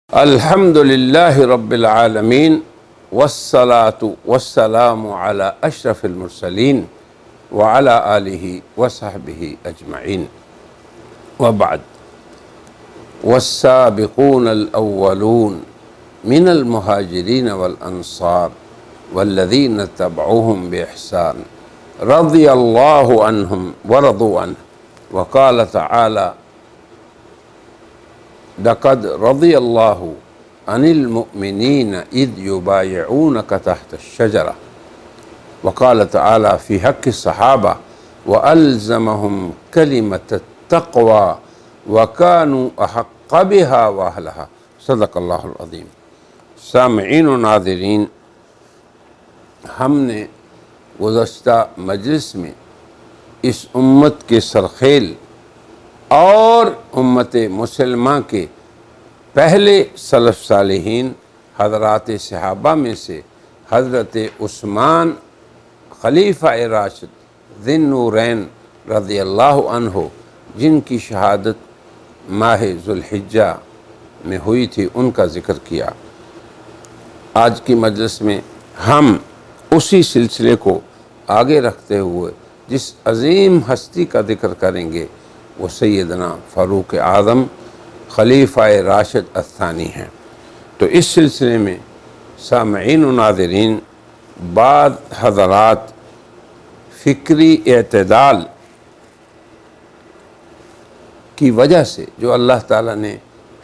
الحمد للہ رب العالمین والصلاة والسلام علی اشرف المرسلین وعلی آلہ وصحبہ اجمعین وبعد والسابقون الاولون من المہاجرین والانصار والذین اتبعوهم بإحسان رضی اللہ عنہم ورضوا عنہ وقال تعالی لقد رضی اللہ عن المؤمنین اذ یبایعونک تحت الشجرہ وقال تعالی فی حق الصحابہ وألزمهم کلمة التقوى وكانوا احق بها واہلها صدق اللہ العظیم۔ سامعین و ناظرین، ہم نے گزشتہ مجلس میں اس امت کے سرخیل اور امت مسلمہ کے پہلے سلف صالحین حضرات صحابہ میں سے حضرت عثمان خلیفہ راشد ذی النورین رضی اللہ عنہ، جن کی شہادت ماہ ذوالحجہ میں ہوئی تھی، ان کا ذکر کیا۔ آج کی مجلس میں ہم اسی سلسلے کو آگے رکھتے ہوئے جس عظیم ہستی کا ذکر کریں گے وہ سیدنا فاروق اعظم خلیفہ راشد الثانی ہیں۔ تو اس سلسلے میں سامعین و ناظرین، بعض حضرات فکری اعتدال کی وجہ سے جو اللہ تعالیٰ نے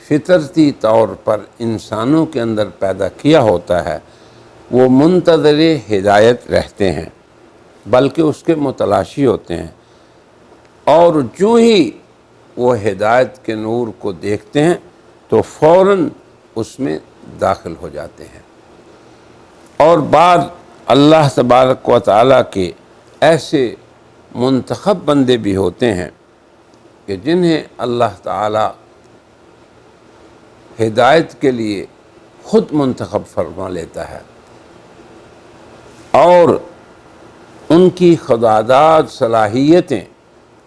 فطرتی طور پر انسانوں کے اندر پیدا کیا ہوتا ہے، وہ منتظر ہدایت رہتے ہیں، بلکہ اس کے متلاشی ہوتے ہیں، اور جو ہی وہ ہدایت کے نور کو دیکھتے ہیں تو فوراً اس میں داخل ہو جاتے ہیں۔ اور بعض اللہ تبارک و تعالیٰ کے ایسے منتخب بندے بھی ہوتے ہیں کہ جنہیں اللہ تعالیٰ ہدایت کے لیے خود منتخب فرما لیتا ہے، اور ان کی خداداد صلاحیتیں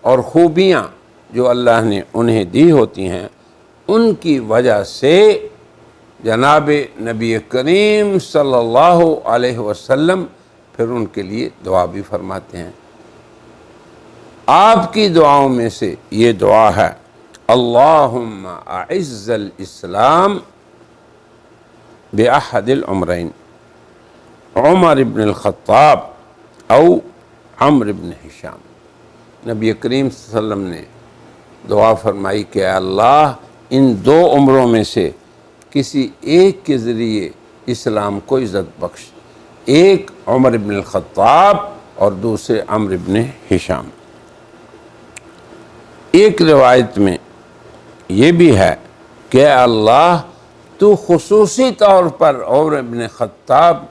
اور خوبیاں جو اللہ نے انہیں دی ہوتی ہیں، ان کی وجہ سے جناب نبی کریم صلی اللہ علیہ وسلم پھر ان کے لیے دعا بھی فرماتے ہیں۔ آپ کی دعاؤں میں سے یہ دعا ہے، اللہم اعز الاسلام بأحد العمرین، عمر بن الخطاب او عمرو بن ہشام۔ نبی کریم صلی اللہ علیہ وسلم نے دعا فرمائی کہ اے اللہ، ان دو عمروں میں سے کسی ایک کے ذریعے اسلام کو عزت بخش، ایک عمر بن الخطاب اور دوسرے عمرو بن ہشام۔ ایک روایت میں یہ بھی ہے کہ اے اللہ، تو خصوصی طور پر عمر بن خطاب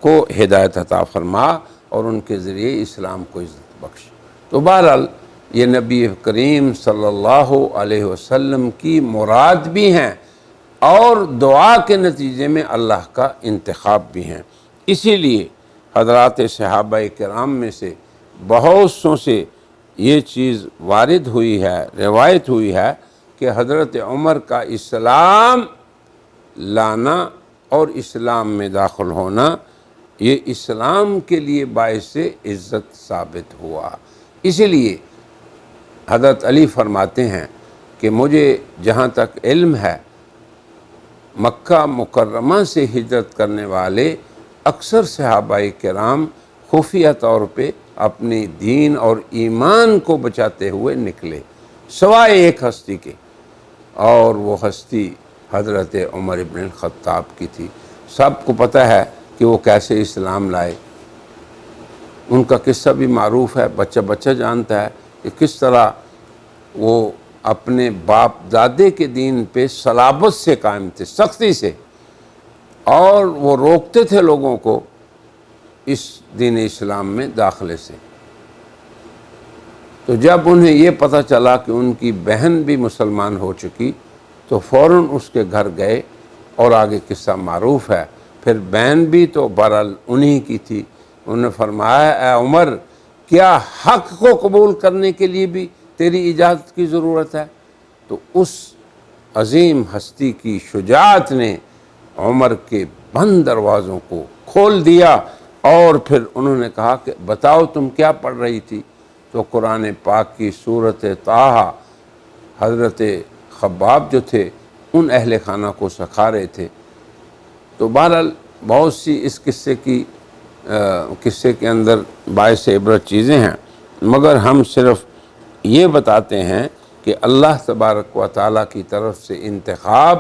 کو ہدایت عطا فرما اور ان کے ذریعے اسلام کو عزت بخش۔ تو بہرحال یہ نبی کریم صلی اللہ علیہ وسلم کی مراد بھی ہیں اور دعا کے نتیجے میں اللہ کا انتخاب بھی ہیں۔ اسی لیے حضرات صحابہ کرام میں سے بہت سوں سے یہ چیز وارد ہوئی ہے، روایت ہوئی ہے کہ حضرت عمر کا اسلام لانا اور اسلام میں داخل ہونا یہ اسلام کے لیے باعث عزت ثابت ہوا۔ اسی لیے حضرت علی فرماتے ہیں کہ مجھے جہاں تک علم ہے، مکہ مکرمہ سے ہجرت کرنے والے اکثر صحابہ کرام خفیہ طور پہ اپنی دین اور ایمان کو بچاتے ہوئے نکلے، سوائے ایک ہستی کے، اور وہ ہستی حضرت عمر بن الخطاب کی تھی۔ سب کو پتہ ہے کہ وہ کیسے اسلام لائے، ان کا قصہ بھی معروف ہے، بچہ بچہ جانتا ہے کہ کس طرح وہ اپنے باپ دادے کے دین پہ صلابت سے قائم تھے، سختی سے، اور وہ روکتے تھے لوگوں کو اس دین اسلام میں داخلے سے۔ تو جب انہیں یہ پتہ چلا کہ ان کی بہن بھی مسلمان ہو چکی تو فوراً اس کے گھر گئے، اور آگے قصہ معروف ہے۔ پھر بہن بھی تو بہرحال انہی کی تھی، انہوں نے فرمایا اے عمر، کیا حق کو قبول کرنے کے لیے بھی تیری اجازت کی ضرورت ہے؟ تو اس عظیم ہستی کی شجاعت نے عمر کے بند دروازوں کو کھول دیا، اور پھر انہوں نے کہا کہ بتاؤ تم کیا پڑھ رہی تھی؟ تو قرآن پاک کی سورۃ طٰہٰ حضرت خباب جو تھے ان اہل خانہ کو سکھا رہے تھے۔ تو بہرحال بہت سی اس قصے کے اندر باعث عبرت چیزیں ہیں، مگر ہم صرف یہ بتاتے ہیں کہ اللہ تبارک و تعالیٰ کی طرف سے انتخاب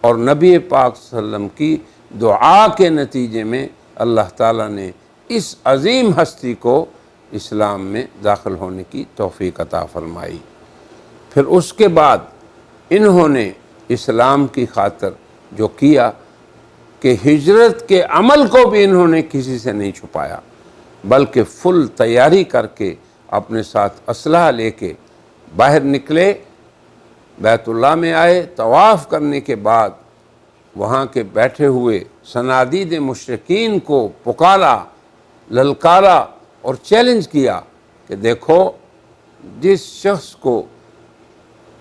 اور نبی پاک صلی اللہ علیہ وسلم کی دعا کے نتیجے میں اللہ تعالیٰ نے اس عظیم ہستی کو اسلام میں داخل ہونے کی توفیق عطا فرمائی۔ پھر اس کے بعد انہوں نے اسلام کی خاطر جو کیا کہ ہجرت کے عمل کو بھی انہوں نے کسی سے نہیں چھپایا، بلکہ فل تیاری کر کے اپنے ساتھ اسلحہ لے کے باہر نکلے، بیت اللہ میں آئے، طواف کرنے کے بعد وہاں کے بیٹھے ہوئے صنادید مشرکین کو پکارا، للکارا اور چیلنج کیا کہ دیکھو جس شخص کو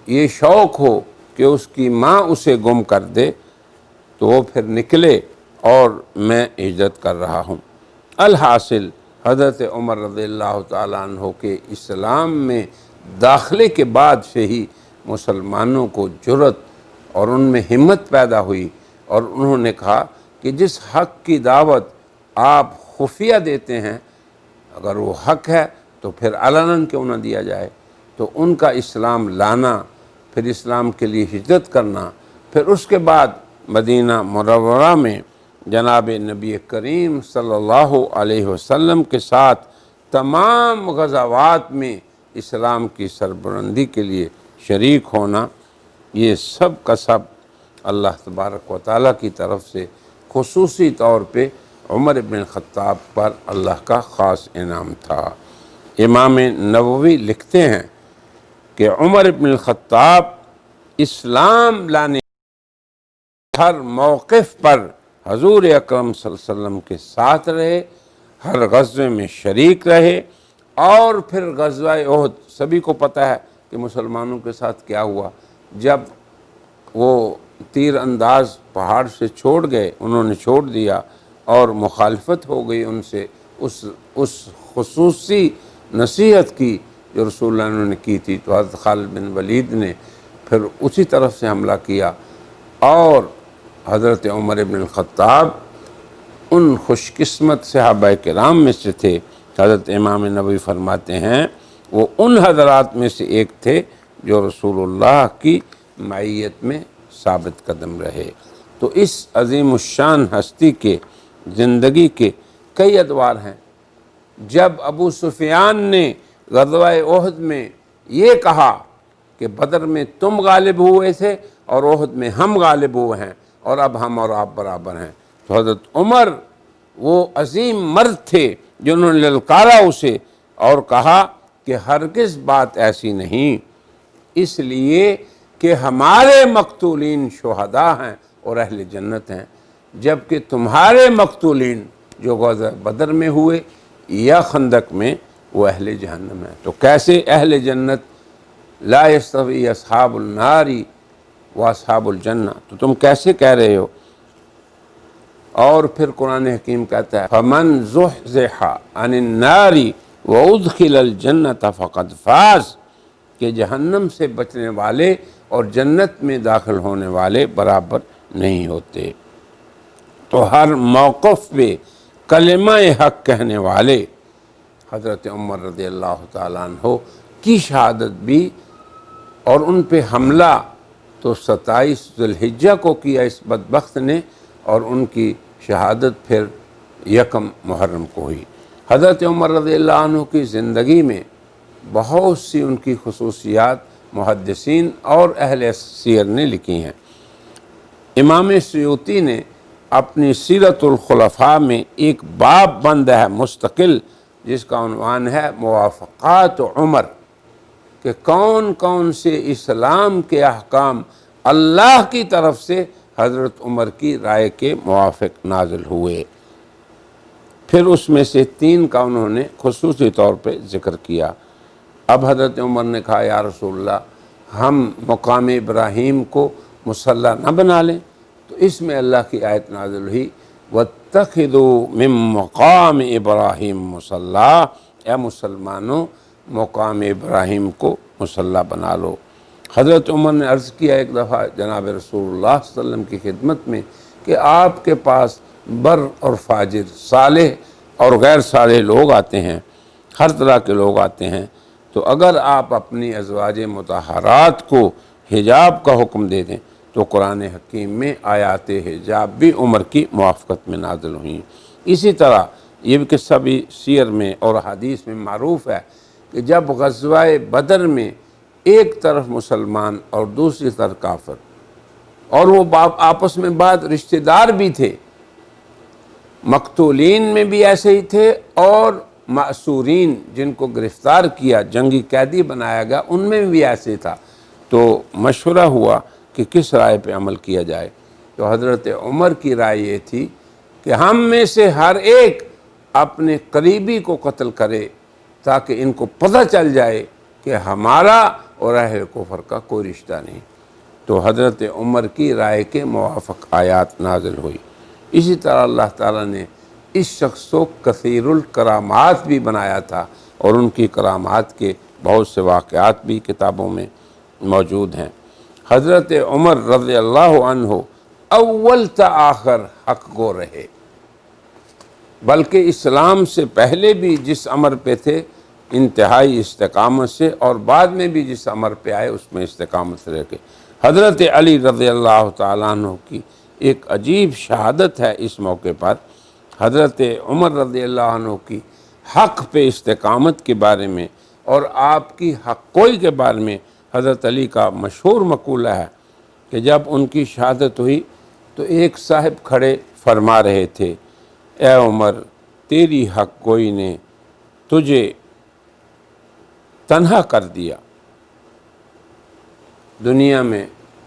یہ شوق ہو کہ اس کی ماں اسے گم کر دے تو وہ پھر نکلے اور میں ہجرت کر رہا ہوں۔ الحاصل حضرت عمر رضی اللہ تعالیٰ عنہ کے اسلام میں داخلے کے بعد سے ہی مسلمانوں کو جرأت اور ان میں ہمت پیدا ہوئی، اور انہوں نے کہا کہ جس حق کی دعوت آپ خفیہ دیتے ہیں اگر وہ حق ہے تو پھر علناً کیوں نہ دیا جائے۔ تو ان کا اسلام لانا، پھر اسلام کے لیے ہجرت کرنا، پھر اس کے بعد مدینہ منورہ میں جناب نبی کریم صلی اللہ علیہ وسلم کے ساتھ تمام غزوات میں اسلام کی سربلندی کے لیے شریک ہونا، یہ سب کا سب اللہ تبارک و تعالیٰ کی طرف سے خصوصی طور پہ عمر بن الخطاب پر اللہ کا خاص انعام تھا۔ امام نووی لکھتے ہیں کہ عمر بن الخطاب اسلام لانے ہر موقف پر حضور اکرم صلی اللہ علیہ وسلم کے ساتھ رہے، ہر غزوے میں شریک رہے، اور پھر غزوہ احد سبھی کو پتہ ہے کہ مسلمانوں کے ساتھ کیا ہوا۔ جب وہ تیر انداز پہاڑ سے چھوڑ گئے، انہوں نے چھوڑ دیا اور مخالفت ہو گئی ان سے، اس خصوصی نصیحت کی جو رسول اللہ انہوں نے کی تھی، تو حضرت خالد بن ولید نے پھر اسی طرف سے حملہ کیا، اور حضرت عمر بن الخطاب ان خوش قسمت صحابہ کرام میں سے تھے۔ حضرت امام نووی فرماتے ہیں وہ ان حضرات میں سے ایک تھے جو رسول اللہ کی معیت میں ثابت قدم رہے۔ تو اس عظیم الشان ہستی کے زندگی کے کئی ادوار ہیں۔ جب ابو سفیان نے غزوہ احد میں یہ کہا کہ بدر میں تم غالب ہوئے تھے اور احد میں ہم غالب ہوئے ہیں اور اب ہم اور آپ برابر ہیں، تو حضرت عمر وہ عظیم مرد تھے جنہوں نے للکارا اسے اور کہا کہ ہرگز بات ایسی نہیں، اس لیے کہ ہمارے مقتولین شہداء ہیں اور اہل جنت ہیں، جبکہ تمہارے مقتولین جو غزوہ بدر میں ہوئے یا خندق میں وہ اہل جہنم ہیں۔ تو کیسے اہل جنت؟ لا یستوی اصحاب النار و اصحاب الجنہ، تو تم کیسے کہہ رہے ہو؟ اور پھر قرآن حکیم کہتا ہے فَمَنْ زُحْزِحَ عَنِ النَّارِ وَأُدْخِلَ الْجَنَّةَ فَقَدْ فَازَ، کہ جہنم سے بچنے والے اور جنت میں داخل ہونے والے برابر نہیں ہوتے۔ تو ہر موقف پہ کلمہ حق کہنے والے حضرت عمر رضی اللہ تعالیٰ عنہ کی شہادت بھی، اور ان پہ حملہ تو 27 ذی الحجہ کو کیا اس بدبخت نے، اور ان کی شہادت پھر 1 محرم کو ہوئی۔ حضرت عمر رضی اللہ عنہ کی زندگی میں بہت سی ان کی خصوصیات محدثین اور اہل سیر نے لکھی ہیں۔ امام سیوطی نے اپنی سیرت الخلفاء میں ایک باب بند ہے مستقل، جس کا عنوان ہے موافقات عمر، کہ کون کون سے اسلام کے احکام اللہ کی طرف سے حضرت عمر کی رائے کے موافق نازل ہوئے۔ پھر اس میں سے 3 کا انہوں نے خصوصی طور پہ ذکر کیا۔ اب حضرت عمر نے کہا یا رسول اللہ، ہم مقام ابراہیم کو مصلی نہ بنا لیں؟ تو اس میں اللہ کی آیت نازل ہوئی وَاتَّخِذُوا مِن مقام ابراہیم مصلی، اے مسلمانوں مقام ابراہیم کو مصلی بنا لو۔ حضرت عمر نے عرض کیا ایک دفعہ جناب رسول اللہ صلی اللہ علیہ وسلم کی خدمت میں کہ آپ کے پاس بر اور فاجر، صالح اور غیر صالح لوگ آتے ہیں، ہر طرح کے لوگ آتے ہیں، تو اگر آپ اپنی ازواج مطہرات کو حجاب کا حکم دے دیں تو قرآن حکیم میں آیات حجاب بھی عمر کی موافقت میں نازل ہوئیں۔ اسی طرح یہ بھی قصہ بھی سیر میں اور حدیث میں معروف ہے کہ جب غزوہ بدر میں ایک طرف مسلمان اور دوسری طرف کافر، اور وہ آپس میں بعد رشتہ دار بھی تھے، مقتولین میں بھی ایسے ہی تھے اور معصورین جن کو گرفتار کیا جنگی قیدی بنایا گیا ان میں بھی ایسے تھا، تو مشورہ ہوا کہ کس رائے پہ عمل کیا جائے۔ تو حضرت عمر کی رائے یہ تھی کہ ہم میں سے ہر ایک اپنے قریبی کو قتل کرے تاکہ ان کو پتہ چل جائے کہ ہمارا اور اہل کفر کا کوئی رشتہ نہیں۔ تو حضرت عمر کی رائے کے موافق آیات نازل ہوئی۔ اسی طرح اللہ تعالیٰ نے اس شخص کو کثیر الکرامات بھی بنایا تھا، اور ان کی کرامات کے بہت سے واقعات بھی کتابوں میں موجود ہیں۔ حضرت عمر رضی اللہ عنہ اول تا آخر حق گو رہے، بلکہ اسلام سے پہلے بھی جس امر پہ تھے انتہائی استقامت سے، اور بعد میں بھی جس امر پہ آئے اس میں استقامت سے رہ کے۔ حضرت علی رضی اللہ تعالیٰ عنہ کی ایک عجیب شہادت ہے اس موقع پر۔ حضرت عمر رضی اللہ عنہ کی حق پہ استقامت کے بارے میں اور آپ کی حق کوئی کے بارے میں حضرت علی کا مشہور مقولہ ہے کہ جب ان کی شہادت ہوئی تو ایک صاحب کھڑے فرما رہے تھے، اے عمر تیری حق کوئی نے تجھے تنہا کر دیا، دنیا میں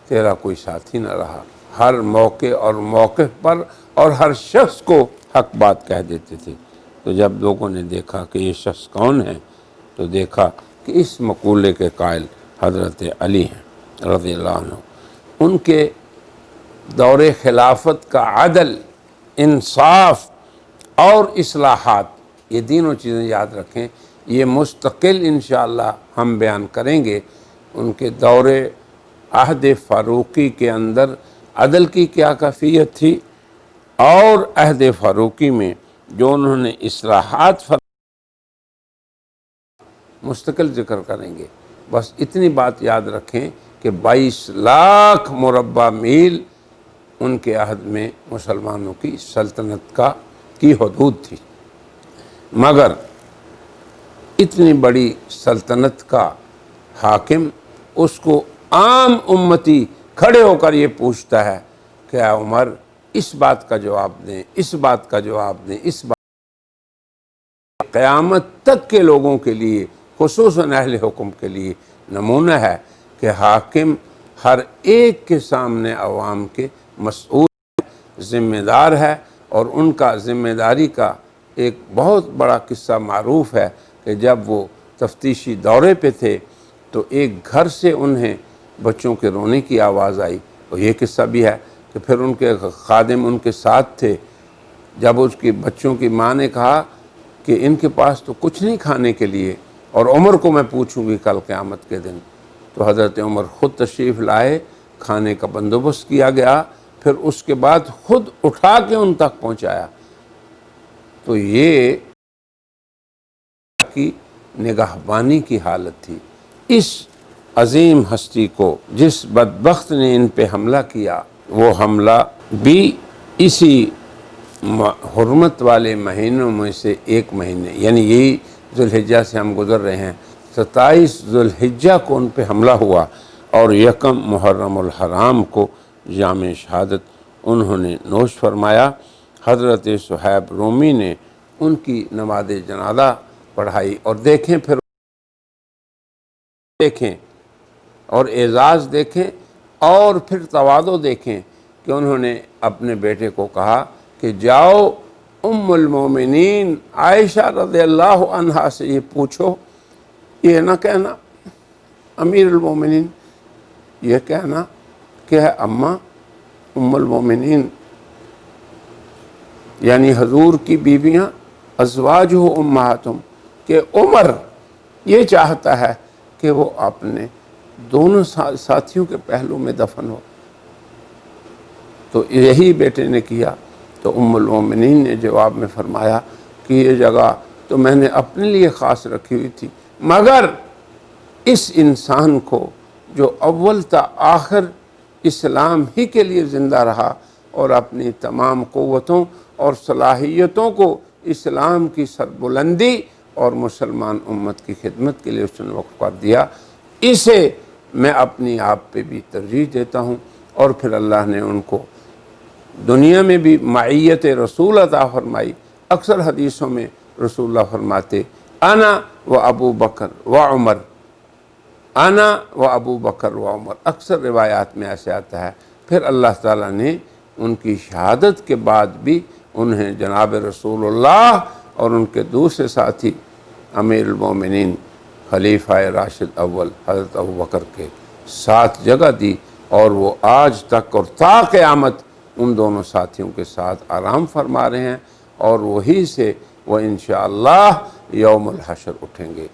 تیرا کوئی ساتھی نہ رہا، ہر موقع اور موقف پر اور ہر شخص کو حق بات کہہ دیتے تھے۔ تو جب لوگوں نے دیکھا کہ یہ شخص کون ہے تو دیکھا کہ اس مقولے کے قائل حضرت علی ہیں رضی اللہ عنہ۔ ان کے دور خلافت کا عدل، انصاف اور اصلاحات، یہ تینوں چیزیں یاد رکھیں، یہ مستقل انشاءاللہ ہم بیان کریں گے۔ ان کے دور عہد فاروقی کے اندر عدل کی کیا کیفیت تھی، اور عہد فاروقی میں جو انہوں نے اصلاحات مستقل ذکر کریں گے۔ بس اتنی بات یاد رکھیں کہ 22 لاکھ مربع میل ان کے عہد میں مسلمانوں کی سلطنت کی حدود تھی، مگر اتنی بڑی سلطنت کا حاکم اس کو عام امتی کھڑے ہو کر یہ پوچھتا ہے کہ اے عمر اس بات کا جواب دیں، اس بات کا جواب دیں، اس بات قیامت تک کے لوگوں کے لیے، خصوصاً اہل حکم کے لیے نمونہ ہے کہ حاکم ہر ایک کے سامنے عوام کے مسئول ذمہ دار ہے۔ اور ان کا ذمہ داری کا ایک بہت بڑا قصہ معروف ہے کہ جب وہ تفتیشی دورے پہ تھے تو ایک گھر سے انہیں بچوں کے رونے کی آواز آئی، اور یہ قصہ بھی ہے کہ پھر ان کے خادم ان کے ساتھ تھے۔ جب اس کی بچوں کی ماں نے کہا کہ ان کے پاس تو کچھ نہیں کھانے کے لیے، اور عمر کو میں پوچھوں گی کل قیامت کے دن، تو حضرت عمر خود تشریف لائے، کھانے کا بندوبست کیا گیا، پھر اس کے بعد خود اٹھا کے ان تک پہنچایا۔ تو یہ کی نگہبانی کی حالت تھی۔ اس عظیم ہستی کو جس بدبخت نے ان پہ حملہ کیا، وہ حملہ بھی اسی حرمت والے مہینوں میں سے ایک مہینے، یعنی یہی ذوالحجہ سے ہم گزر رہے ہیں، 27 ذوالحجہ کو ان پہ حملہ ہوا، اور 1 محرم الحرام کو جام شہادت انہوں نے نوش فرمایا۔ حضرت صہیب رومی نے ان کی نماز جنازہ پڑھائی، اور دیکھیں اور اعزاز دیکھیں، اور پھر تواضع دیکھیں کہ انہوں نے اپنے بیٹے کو کہا کہ جاؤ ام المومنین عائشہ رضی اللہ عنہا سے یہ پوچھو، یہ نہ کہنا امیر المومنین، یہ کہنا کہ ہے اماں ام المومنین یعنی حضور کی بیویاں ازواج ہو امہاتم، کہ عمر یہ چاہتا ہے کہ وہ اپنے دونوں ساتھیوں کے پہلو میں دفن ہو، تو یہی بیٹے نے کیا۔ تو ام المومنین نے جواب میں فرمایا کہ یہ جگہ تو میں نے اپنے لیے خاص رکھی ہوئی تھی، مگر اس انسان کو جو اول تا آخر اسلام ہی کے لیے زندہ رہا اور اپنی تمام قوتوں اور صلاحیتوں کو اسلام کی سربلندی اور مسلمان امت کی خدمت کے لیے اس نے وقف کر دیا، اسے میں اپنی آپ پہ بھی ترجیح دیتا ہوں۔ اور پھر اللہ نے ان کو دنیا میں بھی معیت رسول عطا فرمائی۔ اکثر حدیثوں میں رسول اللہ فرماتے انا و ابو بکر و عمر، انا و ابو بکر و عمر، اکثر روایات میں ایسے آتا ہے۔ پھر اللہ تعالیٰ نے ان کی شہادت کے بعد بھی انہیں جناب رسول اللہ اور ان کے دوسرے ساتھی امیر المومنین خلیفہ راشد اول حضرت ابو بکر کے ساتھ جگہ دی، اور وہ آج تک اور تا قیامت ان دونوں ساتھیوں کے ساتھ آرام فرما رہے ہیں، اور وہی سے وہ انشاءاللہ یوم الحشر اٹھیں گے۔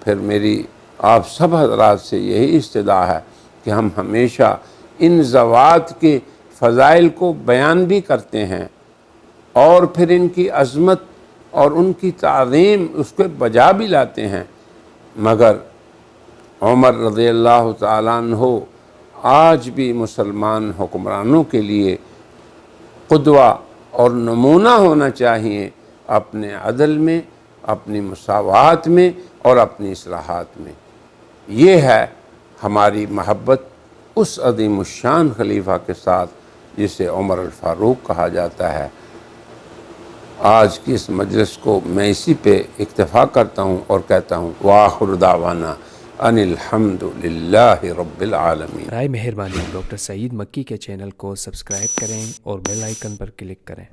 پھر میری آپ سب حضرات سے یہی استدعا ہے کہ ہم ہمیشہ ان زوات کے فضائل کو بیان بھی کرتے ہیں اور پھر ان کی عظمت اور ان کی تعظیم اس کو بجا بھی لاتے ہیں، مگر عمر رضی اللہ تعالیٰ عنہ آج بھی مسلمان حکمرانوں کے لیے قدوہ اور نمونہ ہونا چاہیے، اپنے عدل میں، اپنی مساوات میں اور اپنی اصلاحات میں۔ یہ ہے ہماری محبت اس عظیم الشان خلیفہ کے ساتھ جسے عمر الفاروق کہا جاتا ہے۔ آج کی اس مجلس کو میں اسی پہ اکتفا کرتا ہوں اور کہتا ہوں وآخر دعوانا ان الحمد للہ رب العالمین۔ برائے مہربانی ڈاکٹر سعید مکی کے چینل کو سبسکرائب کریں اور بیل آئیکن پر کلک کریں۔